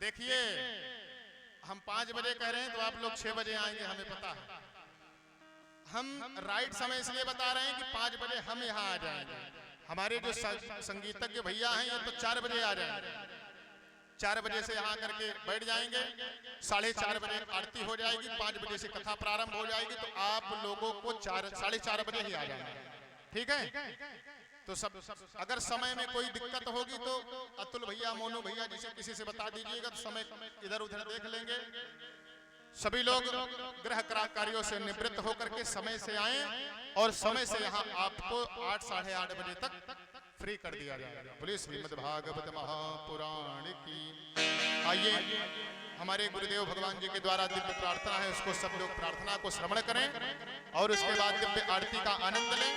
देखिए हम 5 बजे कह रहे हैं तो आप लोग 6 बजे आएंगे, हमें पता है। हम राइट समय इसलिए बता रहे हैं कि 5 बजे हम यहाँ आ जाएंगे। हमारे जो संगीतज्ञ भैया हैं ये तो 4 बजे आ जाएंगे, 4 बजे से यहाँ करके बैठ जाएंगे, 4:30 बजे आरती हो जाएगी, 5 बजे से कथा प्रारंभ हो जाएगी। तो आप लोगों को 4:30 बजे ही आ जाना, ठीक है? तो सब अगर समय में कोई दिक्कत होगी तो अतुल भैया, मोनू भैया जिसे किसी से बता दीजिएगा, तो समय इधर उधर देख लेंगे। सभी लोग गृह कार्यों से निवृत्त होकर के समय से आए और समय से यहाँ आपको 8 साढ़े 8 बजे तक फ्री कर दिया जाएगा। बोलिए श्रीमद् भागवत महापुराण की। आइए हमारे गुरुदेव भगवान जी के द्वारा दिव्य प्रार्थना है, उसको सब लोग प्रार्थना को श्रवण करें और उसके बाद दिव्य आरती का आनंद लें।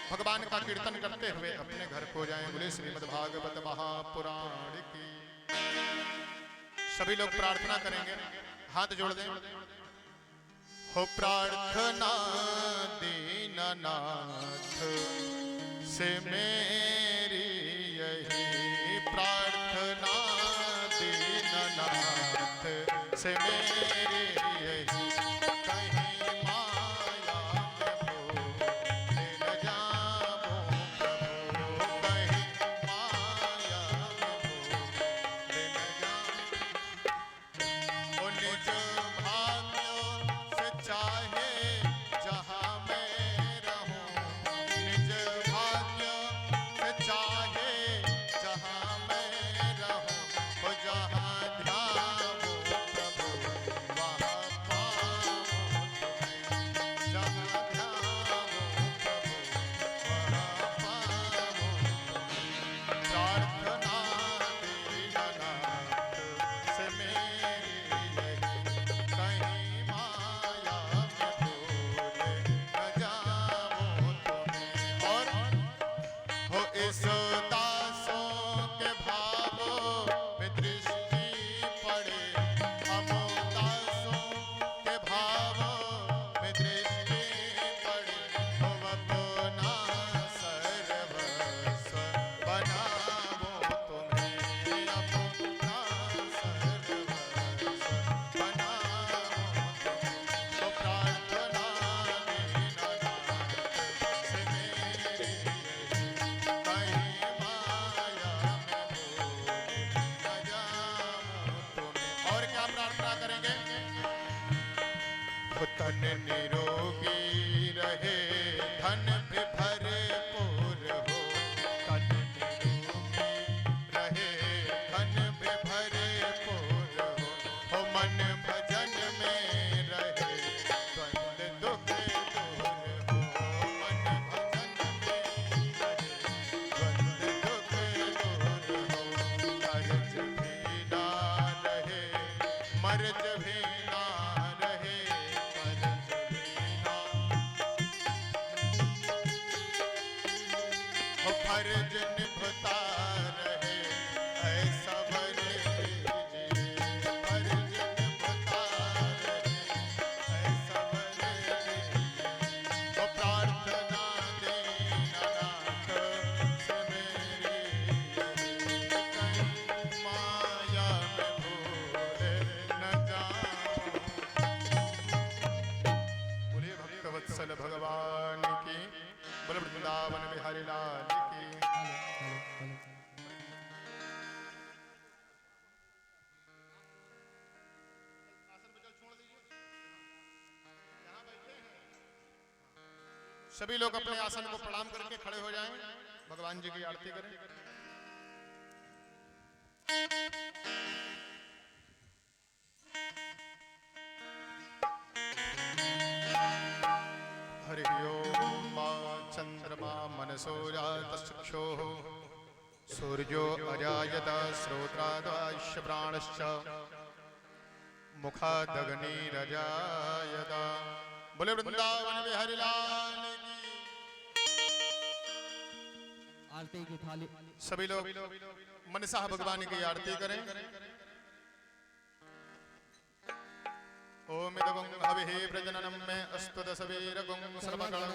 भगवान का कीर्तन करते हुए अपने घर को जाएं। बोले श्रीमद् भागवत महापुराण की। सभी लोग प्रार्थना करेंगे, हाथ जोड़ दें। हो प्रार्थना दीननाथ से मेरी यही, प्रार्थना दीननाथ से मेरी यही, तन निरोगी रहे, धन भी भरपूर हो। तन निरोगी रहे, धन भी भरपूर हो। मन भजन में रहे, द्वंद दुख दूर हो। मन भजन में रहे, द्वंद दुख दूर हो। कर्ज भी फर्ज भी ना रहे, फर्ज भी ना, वो फर्ज निभता रहे ऐसा वर दीजिए, फर्ज निभता रहे ऐसा वर दीजिए। वो प्रार्थना दीननाथ से मेरी, कहीं माया में भूले न जाऊं। बोलिए भक्तवत्सल भगवान की, बोले वृंदावन बिहारी लाल की। सभी लोग अपने आसन को प्रणाम करके खड़े हो जाएं, भगवान जी की आरती करें। हरि ओम मा चंद्रमा मनसो जातश्चक्षुः सूर्यो अजायत श्रोत्रादाश्च प्राणश्च मुखादग्निरजायत। बोले वृंदावन बिहारी लाल की। आरती की थाली सभी लोग मनसा भगवान की आरती करें। ओम इदगं हविः प्रजननं मे अस्तु दशवीरगं सर्वगणं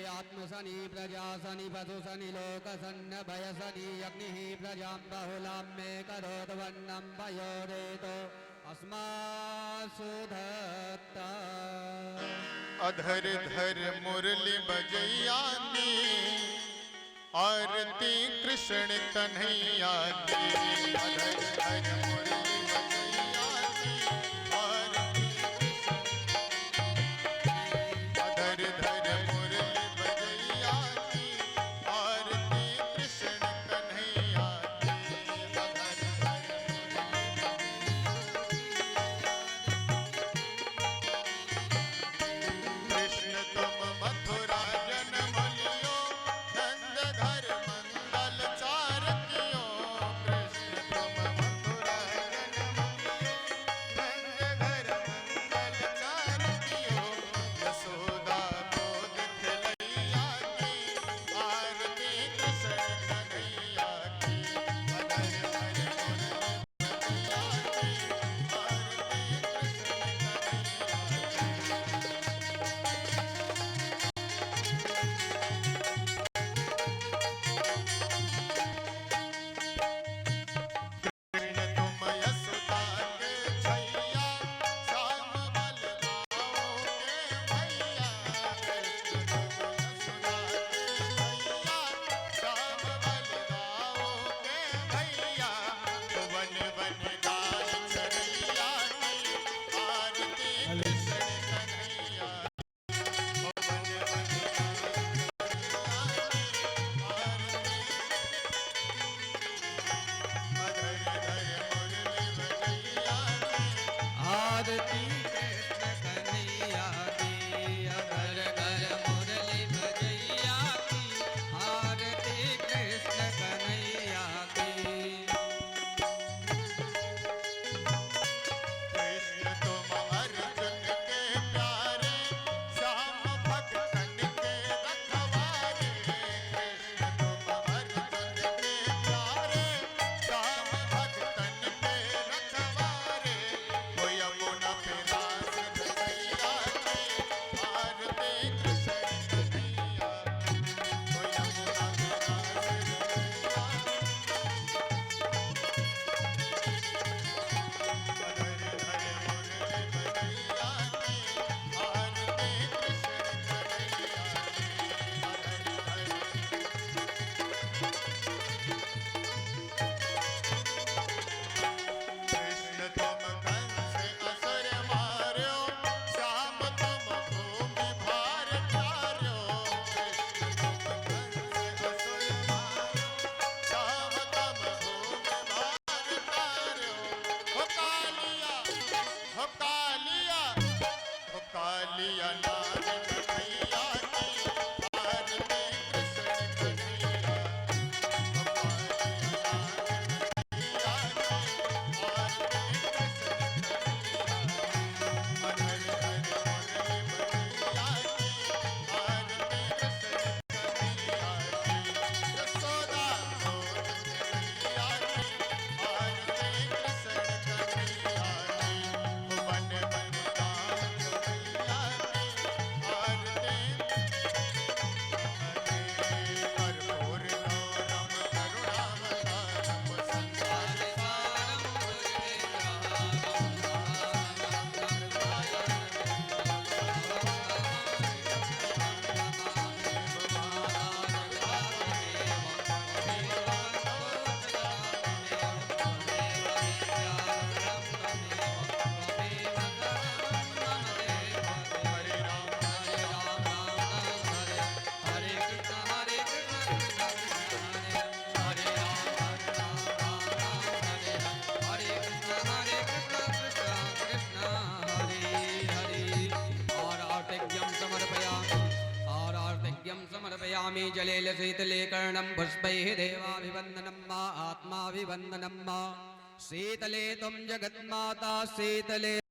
आत्मसनि प्रजासनि पशुसनि लोकसन्न भयसनि अग्निः प्रजां बहुलां मे करोतु वन्नं पयोरेतो अस्मासु धत्ता। अधर धर मुरली बजैया की, आरती कृष्ण कन्हैया की। अधर धर मुरली बजैया की, आरती अधर धर मुरली बजैया की, आरती कृष्ण कन्हैया की। अधर धर कृष्ण तुम मथुरा जन्म लियो, नंद घर मंगल चार कियो। स्थापयामि जलेन शीतले कर्णं पुष्पैः देवाभिवन्दनं मा आत्माभिवन्दनं मा शीतले त्वं जगन्माता शीतले